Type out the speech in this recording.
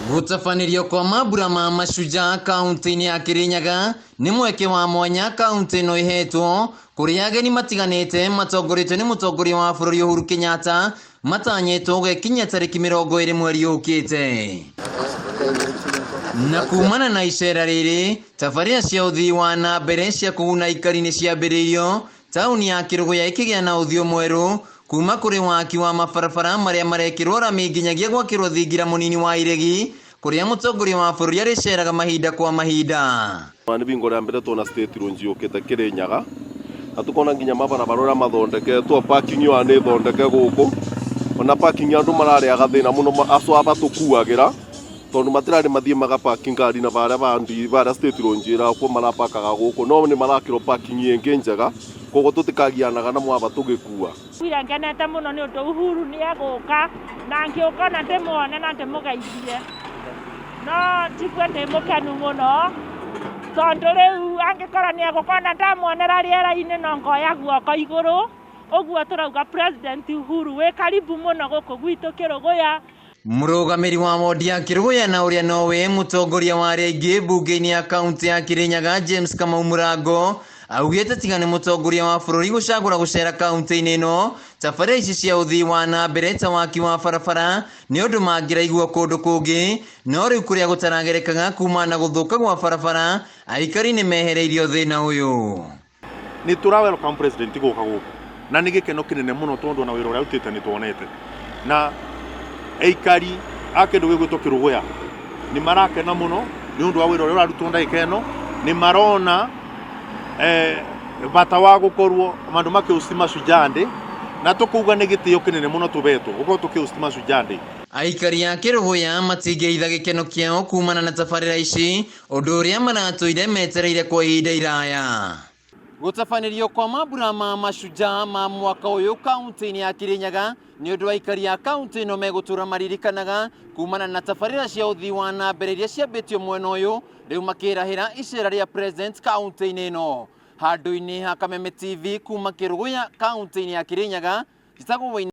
Gũtabanirio kwa mambura ma Mashujaa kaunti-inĩ ya Kirinyaga nĩ mweke wa mwanya kaunti ĩno ĩhetwo kũrĩa ageni matiganĩte matongoretio nĩ mũtongoria wa bũrũri Uhuru Kenyatta matanyĩtwo gũgĩkinyia tarĩki 20 mweri ũkĩte. Na kumana na icera rĩrĩ, tabarĩra cia ũthii wa na mbere cia kũguna aikari nĩ ciambĩrĩirio, taũni ya Kĩrũgũya ĩkĩgĩa na ũthiũ mwerũ kuma kũrĩ waki wa mabarabara marĩa marekĩrwo rami nginyagia gwakĩrwo thingira mũnini wa iregi kũrĩa mũtongoria wa bũrũri arĩceraga mahinda kwa mahinda. Nĩ bingo rĩa mbere tuona state road yũkĩte Kirinyaga, na tukona nginya mabarabara ũrĩa mathondeketwo, parking yo nĩ thondeke gũkũ, ona parking andũ mararĩaga thĩna mũno acu abatukuagĩra tondũ matirarĩ mathiĩ maga parking ngari na barĩa state road ĩra kwa marapakaga gũkũ, no nĩ marakĩrwo parking ĩngĩ njega koguo tũtikagianaga na mwaba tũgĩkua. Ngenete mũno nĩ ũndũ Uhuru nĩ egũka na ngĩũka na ndĩmuone na ndĩmũgeithie, no njigua ndĩ mũkenu mũno tondũ rĩu angĩkorwo nĩ egũka na ndamuonera rĩera-inĩ no ngoya guoko igũrũ. Ũguo tũrauga President Uhuru wĩ karibu mũno gũkũ gwitũ Kĩrũgũya. Mũrũgamĩri wa wondi ya Kĩrũgũya na ũrĩa nowe mũtongoria wa arĩa aingĩ mbunge-inĩ ya kaunti ya Kirinyaga James Kamau Mũrango augĩte tiga nĩ mũtongoria wa bũrũri gũcagũra gũcera kaunti-inĩ ĩno, tabarĩra ici cia ũthii wa na mbere ta waki wa barabara nĩ ũndũ mangĩraigua kũndũ kũngĩ, no rĩu kũrĩa gũtaragerekaga kuma na gũthũka gwa barabara, aikari nĩ mehereirio thĩna ũyũ. Nĩ tũra welcome president gũka gũkũ na nĩ gĩkeno kĩnene mũno tondũ na wĩra ũrĩa ũtĩte nĩ tuonete, na aikari a kĩndũ gĩgwĩtwo Kĩrũgũya nĩ marakena mũno nĩ ũndũ wa wĩra ũrĩa ũrarutwo ndagĩka ĩno. Nĩ marona bata wa gũkorwo mandũ makĩũsti Mashujaa Day, na tũkuga nĩ gĩtĩo kĩnene mũno tũbetwo gũkorwo tũkĩũsti Mashujaa Day. Aikari a Kĩrũgũya matingĩitha gĩkeno kĩao kumana na tabarĩra ici, ũndũ ũrĩa maratũire metereire kwa ihinda iraya. Gũtabanĩrio kwa mambura ma Mashujaa ma mwaka ũyũ kaunti-inĩ ya Kirinyaga nĩ ũndũ aikari a kaunti ĩno megũtũra maririkanaga kumana na tabarĩra cia ũthii wa na mbere iria ciambĩtio mwena ũyũ, rĩu makĩrahĩra icera rĩa president kaunti-inĩ ĩno. Handũ-inĩ ha Kameme TV kuma Kĩrũgũya kaunti-inĩ ya Kirinyaga, njĩtagwo